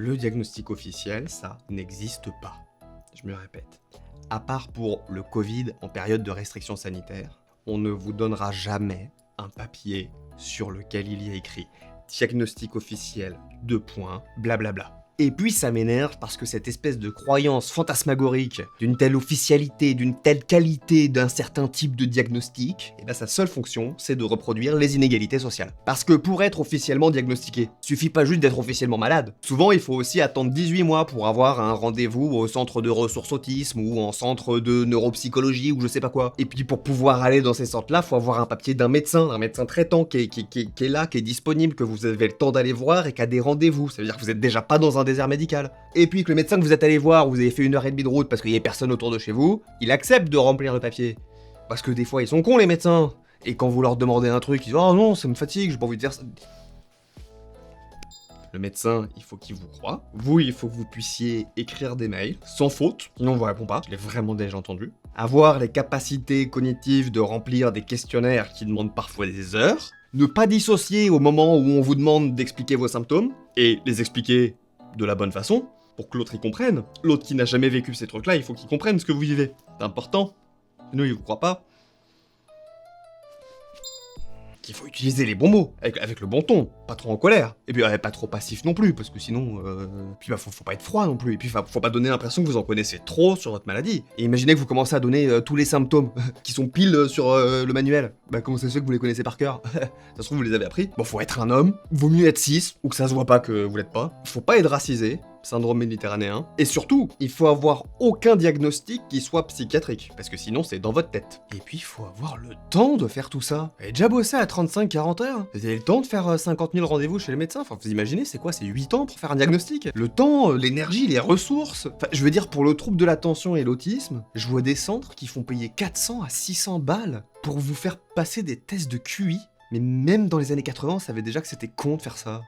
Le diagnostic officiel, ça n'existe pas. Je me répète. À part pour le Covid en période de restriction sanitaire, on ne vous donnera jamais un papier sur lequel il y a écrit diagnostic officiel, blablabla. Et puis ça m'énerve parce que cette espèce de croyance fantasmagorique d'une telle officialité, d'une telle qualité d'un certain type de diagnostic, et ben sa seule fonction, c'est de reproduire les inégalités sociales. Parce que pour être officiellement diagnostiqué, suffit pas juste d'être officiellement malade. Souvent, il faut aussi attendre 18 mois pour avoir un rendez-vous au centre de ressources autisme ou en centre de neuropsychologie ou je sais pas quoi. Et puis pour pouvoir aller dans ces centres-là, faut avoir un papier d'un médecin traitant qui est là, qui est disponible, que vous avez le temps d'aller voir et qui a des rendez-vous. Ça veut dire que vous êtes déjà pas dans un désert médical. Et puis que le médecin que vous êtes allé voir, vous avez fait 1h30 de route parce qu'il y a personne autour de chez vous, il accepte de remplir le papier. Parce que des fois ils sont cons les médecins. Et quand vous leur demandez un truc, ils disent oh non, ça me fatigue, j'ai pas envie de dire ça. Le médecin, il faut qu'il vous croie. Vous, il faut que vous puissiez écrire des mails, sans faute, sinon on vous répond pas. Je l'ai vraiment déjà entendu. Avoir les capacités cognitives de remplir des questionnaires qui demandent parfois des heures. Ne pas dissocier au moment où on vous demande d'expliquer vos symptômes, et les expliquer de la bonne façon, pour que l'autre y comprenne. L'autre qui n'a jamais vécu ces trucs-là, il faut qu'il comprenne ce que vous vivez. C'est important. Sinon, il vous croit pas. Il faut utiliser les bons mots, avec le bon ton, pas trop en colère, et puis pas trop passif non plus, parce que sinon, puis faut pas être froid non plus, et puis faut pas donner l'impression que vous en connaissez trop sur votre maladie. Et imaginez que vous commencez à donner tous les symptômes qui sont pile sur le manuel. Bah comment ça se fait que vous les connaissez par cœur? Ça se trouve vous les avez appris. Bon, faut être un homme, vaut mieux être cis, ou que ça se voit pas que vous l'êtes pas. Faut pas être racisé, syndrome méditerranéen. Et surtout, il faut avoir aucun diagnostic qui soit psychiatrique, parce que sinon c'est dans votre tête. Et puis il faut avoir le temps de faire tout ça. Vous avez déjà bossé à 35-40 heures. Vous avez le temps de faire 50 000 rendez-vous chez le médecin. Enfin, vous imaginez, c'est quoi? C'est 8 ans pour faire un diagnostic? Le temps, l'énergie, les ressources. Enfin, je veux dire, pour le trouble de l'attention et l'autisme, je vois des centres qui font payer 400 à 600 balles pour vous faire passer des tests de QI. Mais même dans les années 80, on savait déjà que c'était con de faire ça.